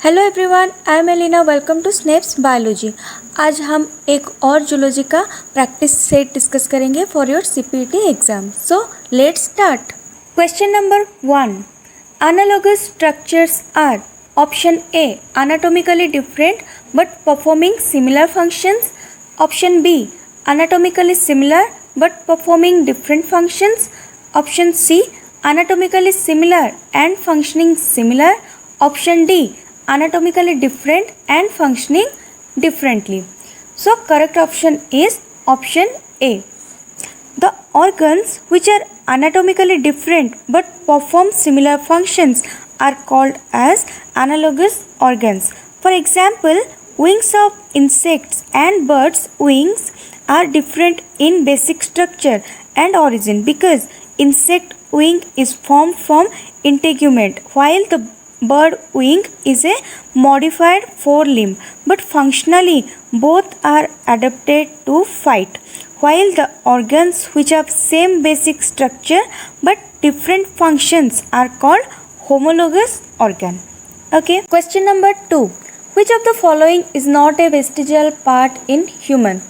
Hello everyone, I am Elina. Welcome to snaps biology. आज हम एक और जूलॉजी का प्रैक्टिस सेट डिस्कस करेंगे for your CPT exam. So let's start. Question number 1, analogous structures are option A anatomically different but performing similar functions, option B anatomically similar but performing different functions, option C anatomically similar and functioning similar, option D anatomically different and functioning differently. So correct option is option A. The organs which are anatomically different but perform similar functions are called as analogous organs. For example, wings of insects and birds' wings are different in basic structure and origin because insect wing is formed from integument while the bird wing is a modified forelimb, but functionally both are adapted to fight, while the organs which have same basic structure but different functions are called homologous organ. Okay, question number 2, which of the following is not a vestigial part in human?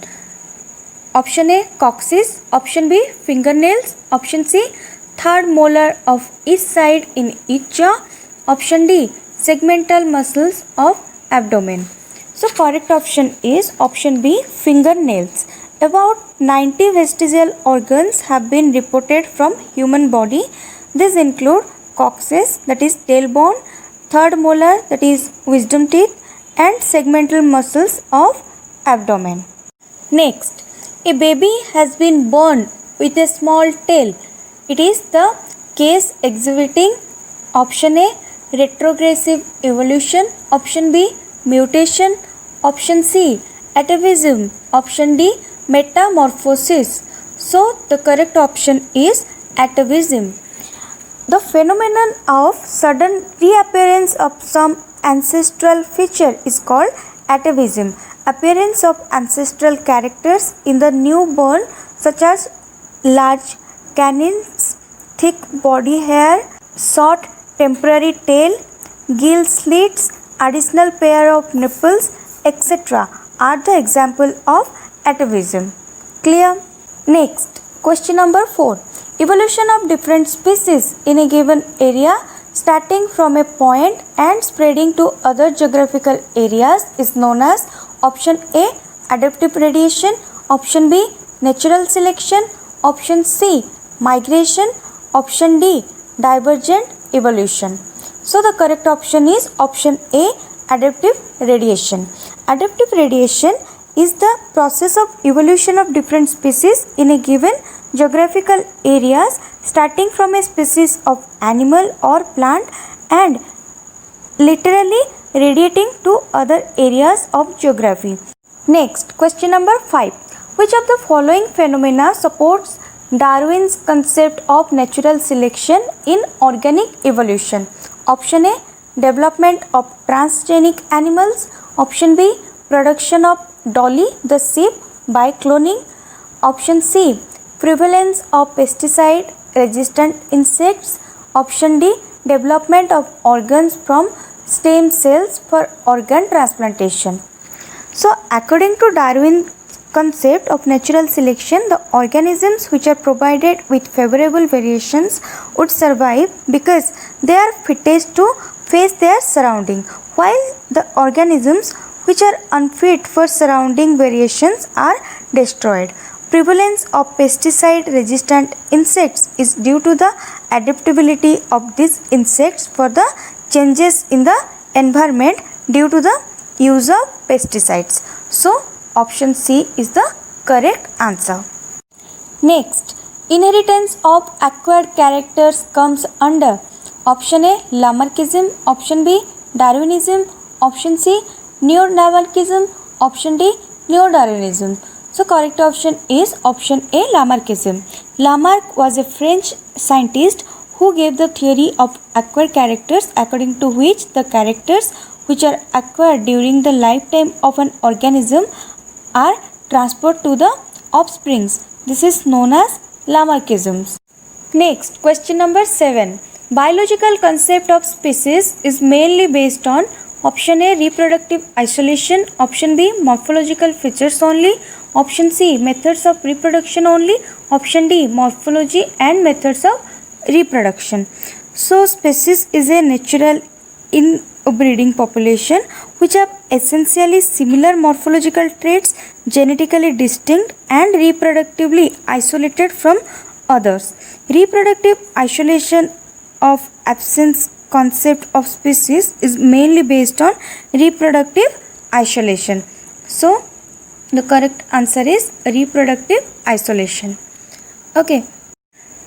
Option A coccyx, option B fingernails, option C third molar of each side in each jaw, option D segmental muscles of abdomen. So correct option is option B fingernails. About 90 vestigial organs have been reported from human body. These include coccyx, that is tailbone, third molar, that is wisdom teeth, and segmental muscles of abdomen. Next, a baby has been born with a small tail. It is the case exhibiting option A retrogressive evolution, option B mutation, option C atavism, option D metamorphosis. So the correct option is atavism. The phenomenon of sudden reappearance of some ancestral feature is called atavism. Appearance of ancestral characters in the newborn such as large canines, thick body hair, short temporary tail, gill slits, additional pair of nipples, etc. are the example of atavism. Clear? Next, question number 4. Evolution of different species in a given area starting from a point and spreading to other geographical areas is known as option A adaptive radiation, option B natural selection, option C migration, option D divergent evolution. So the correct option is option A adaptive radiation. Adaptive radiation is the process of evolution of different species in a given geographical areas starting from a species of animal or plant and literally radiating to other areas of geography. Next, question number 5. Which of the following phenomena supports Darwin's concept of natural selection in organic evolution? Option A development of transgenic animals, option B production of Dolly the sheep by cloning, option C prevalence of pesticide resistant insects, option D development of organs from stem cells for organ transplantation. So according to Darwin's concept of natural selection, the organisms which are provided with favorable variations would survive because they are fittest to face their surrounding, while the organisms which are unfit for surrounding variations are destroyed. Prevalence of pesticide resistant insects is due to the adaptability of these insects for the changes in the environment due to the use of pesticides. So option C is the correct answer. Next, inheritance of acquired characters comes under option A Lamarckism, option B Darwinism, option C Neo-Lamarckism, option D Neo-Darwinism. So correct option is option A Lamarckism. Lamarck was a French scientist who gave the theory of acquired characters, according to which the characters which are acquired during the lifetime of an organism are transferred to the offsprings. This is known as Lamarckism. Next, question number 7. Biological concept of species is mainly based on Option A, reproductive isolation. Option B, morphological features only. Option C, methods of reproduction only. Option D, morphology and methods of reproduction. So species is a natural inbreeding population which have essentially similar morphological traits, genetically distinct and reproductively isolated from others. Reproductive isolation of absence concept of species is mainly based on reproductive isolation. So the correct answer is reproductive isolation. Okay.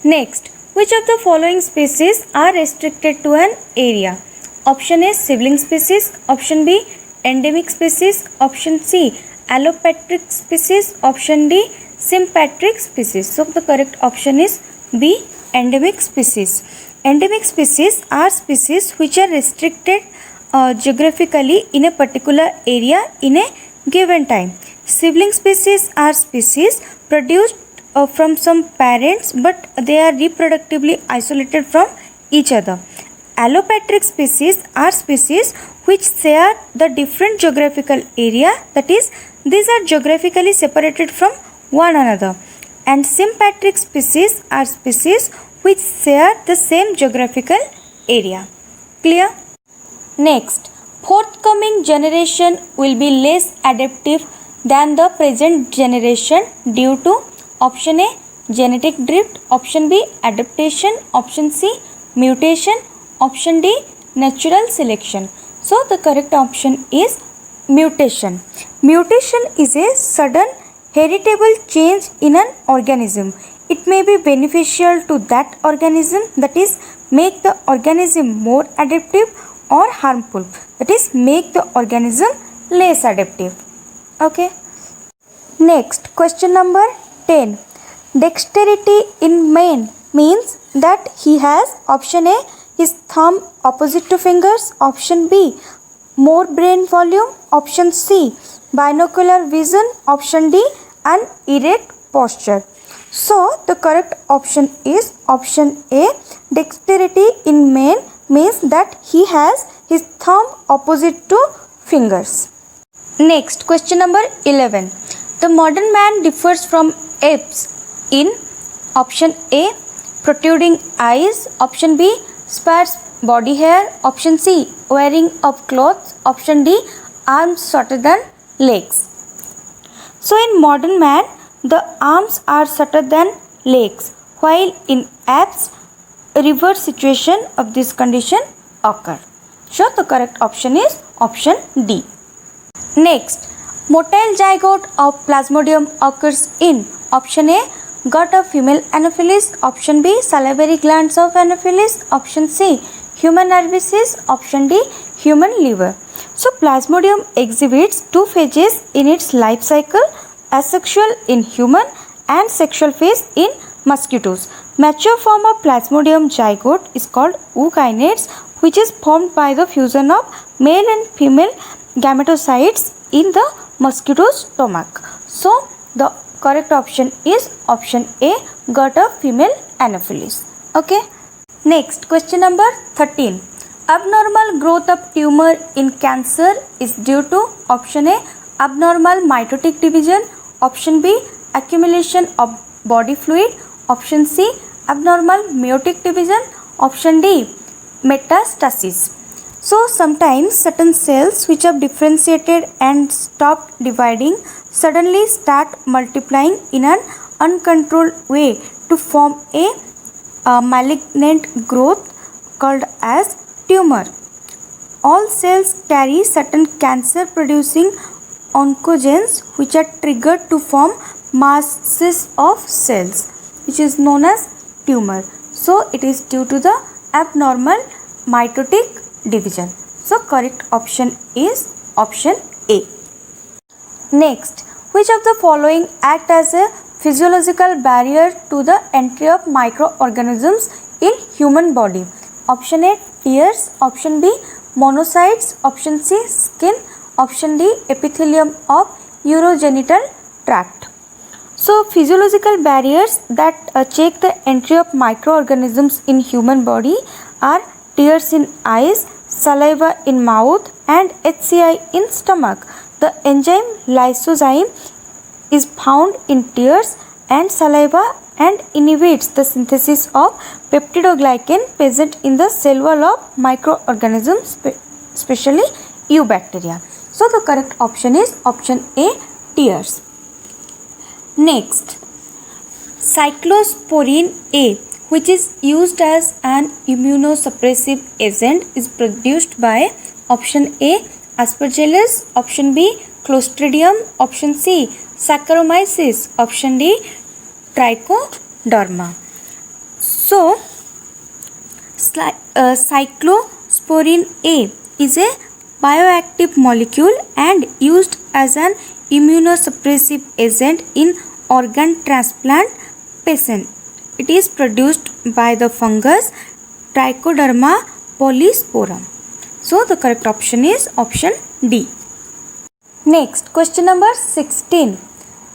Next, which of the following species are restricted to an area? Option A, sibling species. Option B, endemic species. Option C, allopatric species. Option D, sympatric species. So the correct option is B, endemic species. Endemic species are species which are restricted geographically in a particular area in a given time. Sibling species are species produced from some parents, but they are reproductively isolated from each other. Allopatric species are species which share the different geographical area, that is, these are geographically separated from one another. And sympatric species are species which share the same geographical area. Clear? Next, forthcoming generation will be less adaptive than the present generation due to option A, genetic drift. Option B, adaptation. Option C, mutation. Option D, natural selection. So the correct option is mutation. Mutation is a sudden heritable change in an organism. It may be beneficial to that organism, that is, make the organism more adaptive, or harmful, that is, make the organism less adaptive. Okay. Next, question number 10. Dexterity in man means that he has option A, his thumb opposite to fingers. Option B, more brain volume. Option C, binocular vision. Option D, an erect posture. So the correct option is option A. Dexterity in man means that he has his thumb opposite to fingers. Next, question number 11. The modern man differs from apes in option A, protruding eyes. Option B, sparse body hair. Option C, wearing of clothes. Option D, arms shorter than legs. So in modern man, the arms are shorter than legs, while in apes, reverse situation of this condition occur. So the correct option is option D. Next, motile zygote of Plasmodium occurs in option A, gut of female Anopheles. Option B, salivary glands of Anopheles. Option C, human cervix. Option D, human liver. So Plasmodium exhibits two phases in its life cycle: asexual in human and sexual phase in mosquitoes. Mature form of Plasmodium zygote is called ookinetes, which is formed by the fusion of male and female gametocytes in the mosquito's stomach. So the correct option is option A, gut of female Anopheles. Okay. Next, question number 13. Abnormal growth of tumor in cancer is due to option A, abnormal mitotic division. Option B, accumulation of body fluid. Option C, abnormal meiotic division. Option D, metastasis. So sometimes certain cells which have differentiated and stopped dividing suddenly start multiplying in an uncontrolled way to form a malignant growth called as tumor. All cells carry certain cancer producing oncogenes which are triggered to form masses of cells, which is known as tumor. So it is due to the abnormal mitotic division. So correct option is option A. Next, which of the following act as a physiological barrier to the entry of microorganisms in human body? Option A, tears. Option B, monocytes. Option C, skin. Option D, epithelium of urogenital tract. So physiological barriers that check the entry of microorganisms in human body are tears in eyes, saliva in mouth, and HCI in stomach. The enzyme lysozyme is found in tears and saliva and inhibits the synthesis of peptidoglycan present in the cell wall of microorganisms, especially eubacteria. So the correct option is option A, tears. Next, cyclosporin A, which is used as an immunosuppressive agent, is produced by option A, Aspergillus, option B, Clostridium, option C, Saccharomyces, option D, Trichoderma. So, cyclosporin A is a bioactive molecule and used as an immunosuppressive agent in organ transplant patient. It is produced by the fungus Trichoderma polysporum. So the correct option is option D. Next, question number 16.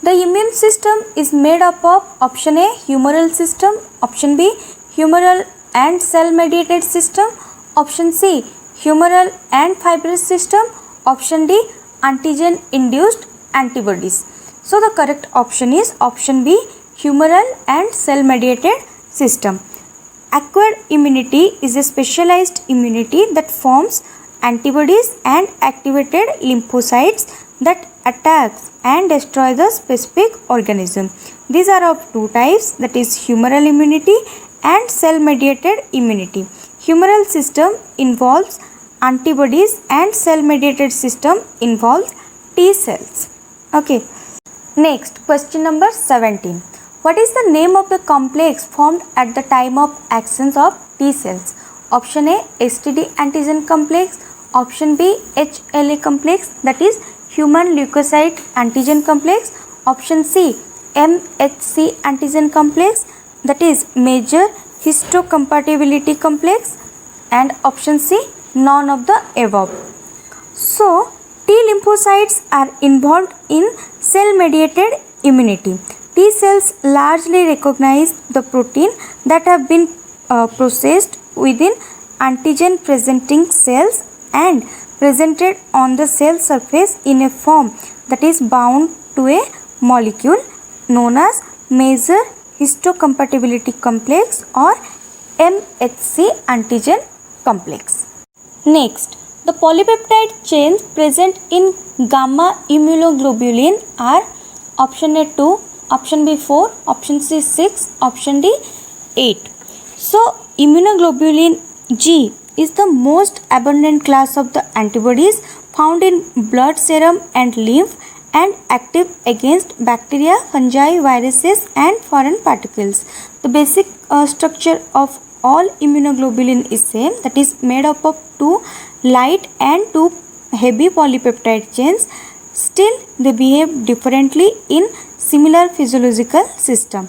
The immune system is made up of option A, humoral system, option B, humoral and cell mediated system, option C, humoral and fibrous system, option D, antigen induced antibodies. So the correct option is option B, humoral and cell mediated system. Acquired immunity is a specialized immunity that forms antibodies and activated lymphocytes that attacks and destroy the specific organism. These are of two types, that is humoral immunity and cell mediated immunity. Humoral system involves antibodies and cell mediated system involves T cells. Okay. Next, question number 17. What is the name of the complex formed at the time of actions of T cells? Option A, STD antigen complex, option B, HLA complex, that is human leukocyte antigen complex, option C, MHC antigen complex, that is major histocompatibility complex, and option C, none of the above. So, T lymphocytes are involved in cell mediated immunity. T cells largely recognize the protein that have been processed within antigen presenting cells and presented on the cell surface in a form that is bound to a molecule known as major histocompatibility complex or MHC antigen complex. Next, the polypeptide chains present in gamma immunoglobulin are option A 2, option B 4, option C 6, option D 8. So, immunoglobulin G is the most abundant class of the antibodies found in blood serum and lymph and active against bacteria, fungi, viruses and foreign particles. The basic structure of all immunoglobulin is same, that is made up of 2 light and 2 heavy polypeptide chains. Still, they behave differently in similar physiological system.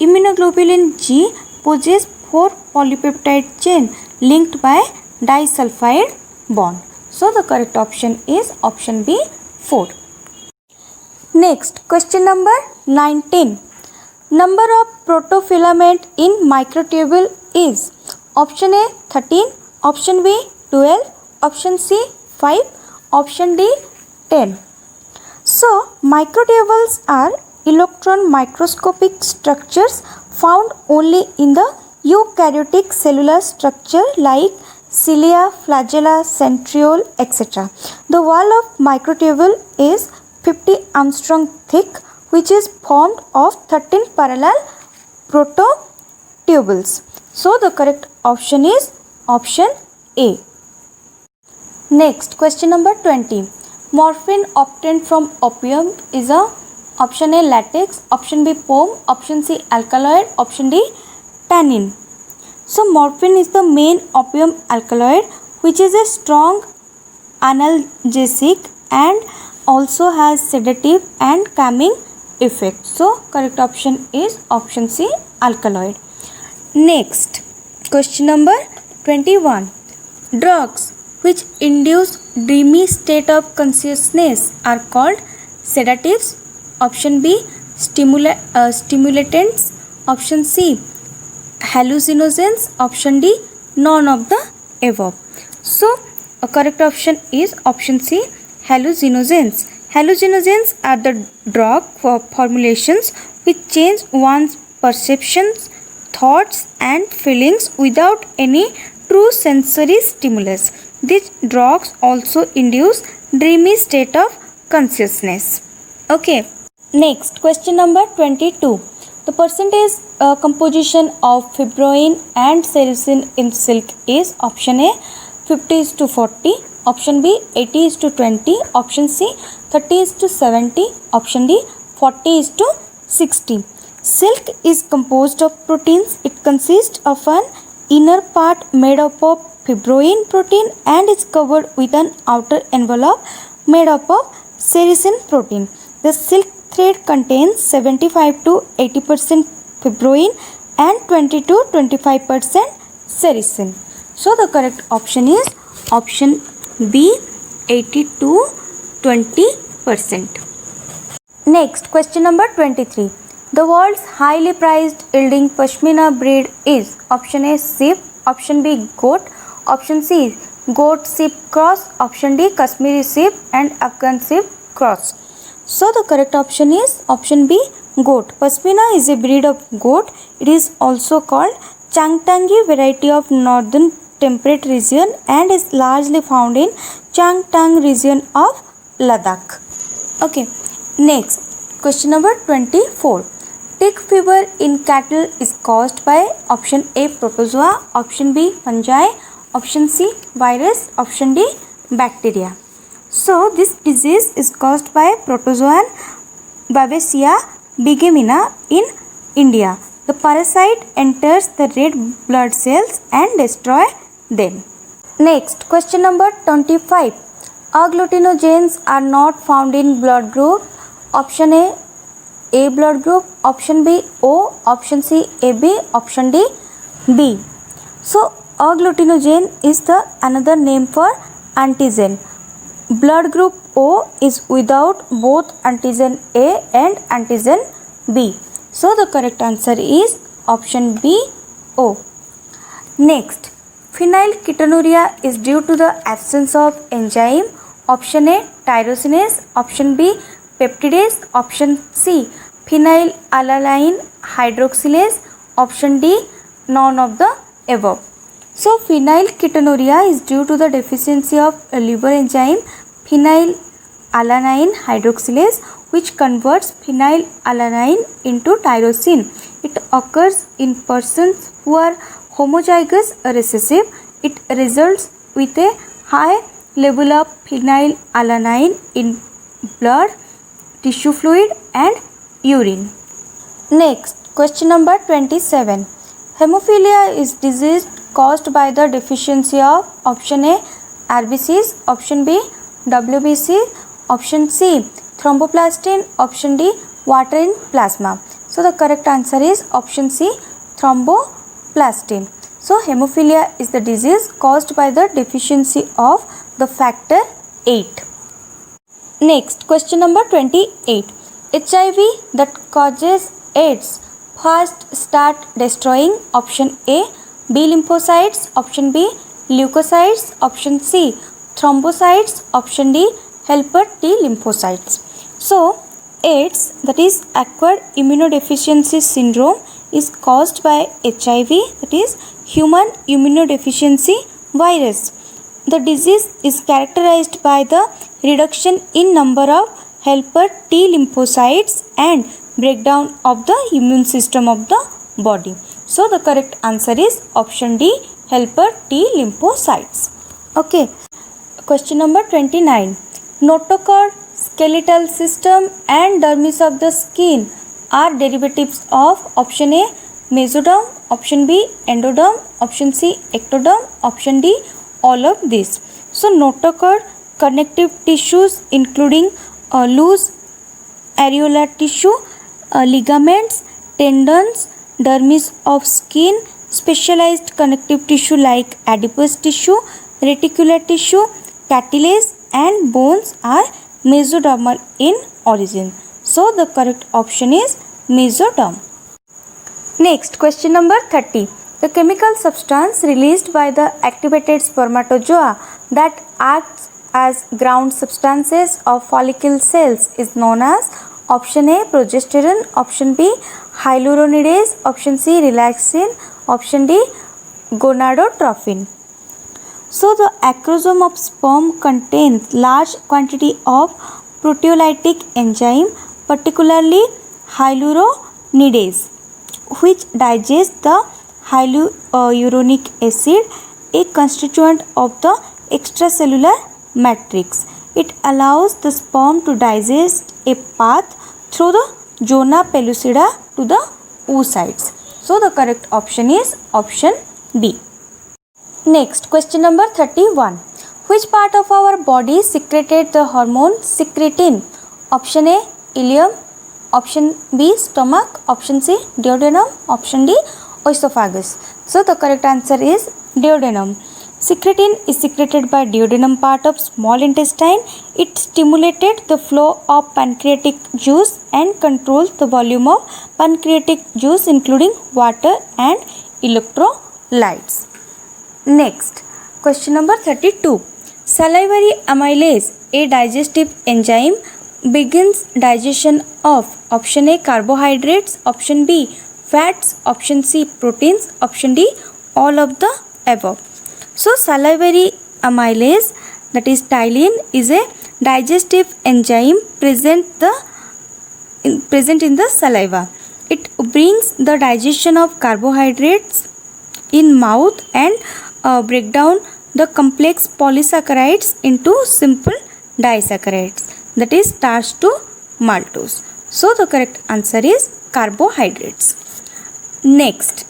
Immunoglobulin G possesses 4 polypeptide chain linked by disulfide bond. So the correct option is option B 4. Next, question number 19. Number of protofilament in microtubule is option A 13, option B 12, option C 5, option D 10. So, microtubules are electron microscopic structures found only in the eukaryotic cellular structure like cilia, flagella, centriole, etc. The wall of microtubule is 50 Armstrong thick, which is formed of 13 parallel prototubules. So, the correct option is option A. Next, question number 20. Morphine obtained from opium is a option A latex, option B foam, option C alkaloid, option D tannin. So morphine is the main opium alkaloid which is a strong analgesic and also has sedative and calming effect. So correct option is option C alkaloid. Next, question number 21. Drugs which induce dreamy state of consciousness are called sedatives. Option B stimulants. Option C hallucinogens. Option D none of the above. So a correct option is option C, hallucinogens. Hallucinogens are the drug formulations which change one's perceptions, thoughts and feelings without any true sensory stimulus. These drugs also induce dreamy state of consciousness. Okay. Next, question number 22. The percentage composition of fibroin and sericin in silk is option A 50:40, option B 80:20, option C 30:70, option D 40:60. Silk is composed of proteins. It consists of an inner part made up of fibroin protein and is covered with an outer envelope made up of sericin protein. The silk thread contains 75 to 80% fibroin and 20 to 25% sericin. So the correct option is option B 80 to 20%. Next, question number 23. The world's highly prized yielding Pashmina breed is option A sheep, option B goat, option C goat sheep cross, option D Kashmiri sheep and Afghan sheep cross. So the correct option is option B goat. Pashmina is a breed of goat. It is also called Changtangi variety of northern temperate region and is largely found in Changtang region of Ladakh. Okay. Next, question number 24. Tick fever in cattle is caused by option A protozoa, option B fungi, option C virus, option D bacteria. So this disease is caused by protozoan Babesia bigemina in India. The parasite enters the red blood cells and destroy them. Next, question number 25. Agglutinogens are not found in blood group. Option A blood group, option B O, option C AB, option D B. So agglutinogen is the another name for antigen. Blood group O is without both antigen A and antigen B. So the correct answer is option B O. Next, phenylketonuria is due to the absence of enzyme. Option A tyrosinase, option B peptidase, option C phenylalanine hydroxylase, option D none of the above. So phenylketonuria is due to the deficiency of a liver enzyme phenylalanine hydroxylase which converts phenylalanine into tyrosine. It occurs in persons who are homozygous recessive. It results with a high level of phenylalanine in blood, tissue fluid and urine. Next, question number 27. Hemophilia is disease caused by the deficiency of option A RBCs, option B WBC, option C thromboplastin, option D water in plasma. So the correct answer is option C thromboplastin. So hemophilia is the disease caused by the deficiency of the factor 8. Next, question number 28. HIV that causes AIDS first start destroying option A B lymphocytes, option B leukocytes, option C thrombocytes, option D helper T lymphocytes. So AIDS, that is acquired immunodeficiency syndrome, is caused by HIV, that is human immunodeficiency virus. The disease is characterized by the reduction in number of helper T lymphocytes and breakdown of the immune system of the body. So the correct answer is option D helper T lymphocytes. Okay. Question number 29. Notochord, skeletal system and dermis of the skin are derivatives of option A mesoderm, option B endoderm, option C ectoderm, option D all of these. So notochord connective tissues including loose areolar tissue, ligaments, tendons, dermis of skin, specialized connective tissue like adipose tissue, reticular tissue, cartilage and bones are mesodermal in origin. So the correct option is mesoderm. Next, question number 30. The chemical substance released by the activated spermatozoa that acts as ground substances of follicle cells is known as option A progesterone, option B hyaluronidase, option C relaxin, option D gonadotropin. So the acrosome of sperm contains large quantity of proteolytic enzyme, particularly hyaluronidase, which digests the hyaluronic acid, a constituent of the extracellular matrix. It allows the sperm to digest a path through the zona pellucida to the oocytes. So the correct option is option B. Next, question number 31. Which part of our body secreted the hormone secretin? Option A ileum, option B stomach, option C duodenum, option D esophagus. So the correct answer is duodenum. Secretin is secreted by duodenum part of small intestine. It stimulated the flow of pancreatic juice and controls the volume of pancreatic juice including water and electrolytes. Next, question number 32. Salivary amylase, a digestive enzyme, begins digestion of option A carbohydrates, option B fats, option C proteins, option D all of the above. So salivary amylase, that is ptyalin, is a digestive enzyme present in the saliva. It brings the digestion of carbohydrates in mouth and break down the complex polysaccharides into simple disaccharides, that is starch to maltose. So the correct answer is carbohydrates. Next,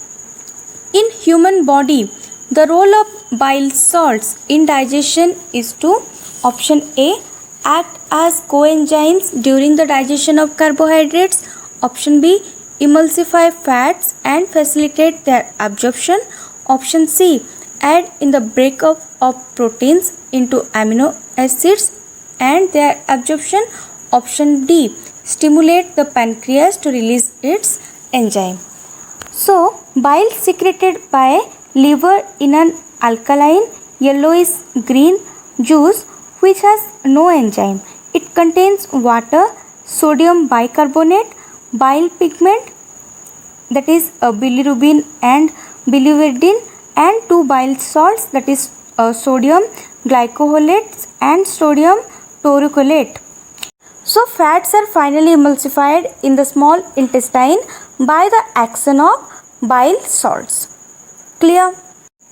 in human body, the role of bile salts in digestion is to option A act as coenzymes during the digestion of carbohydrates, option B emulsify fats and facilitate their absorption, option C aid in the breakup of proteins into amino acids and their absorption, option D stimulate the pancreas to release its enzyme. So bile secreted by liver in an alkaline yellowish green juice which has no enzyme. It contains water, sodium bicarbonate, bile pigment, that is bilirubin and biliverdin, and two bile salts, that is sodium glycolates and sodium taurocolate. So fats are finally emulsified in the small intestine by the action of bile salts. Clear?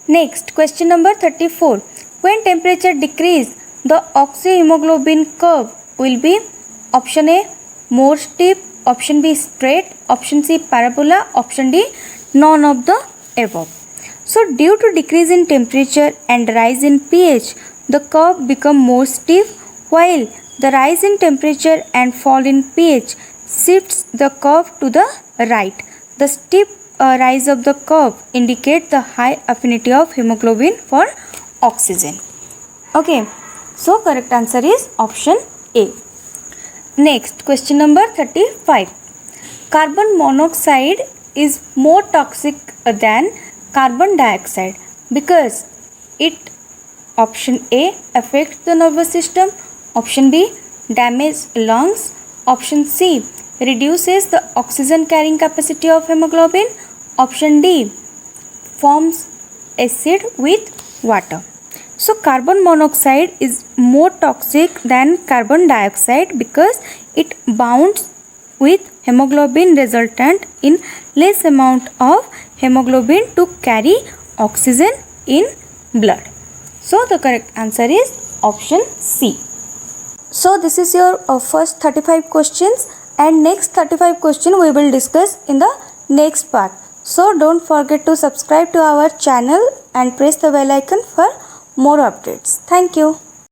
Next, question number 34. When temperature decreases, the oxyhemoglobin curve will be option A more steep, option B straight, option C parabola, option D none of the above. So due to decrease in temperature and rise in pH, the curve become more steep, while the rise in temperature and fall in pH shifts the curve to the right. The steep rise of the curve indicates the high affinity of hemoglobin for oxygen. Okay, so correct answer is option A. Next, question number 35. Carbon monoxide is more toxic than carbon dioxide because it, option A, affects the nervous system, option B, damages lungs, option C, reduces the oxygen carrying capacity of hemoglobin, option D, forms acid with water. So carbon monoxide is more toxic than carbon dioxide because it bonds with hemoglobin, resultant in less amount of hemoglobin to carry oxygen in blood. So the correct answer is option C. So this is your first 35 questions, and next 35 question we will discuss in the next part. So don't forget to subscribe to our channel and press the bell icon for more updates. Thank you.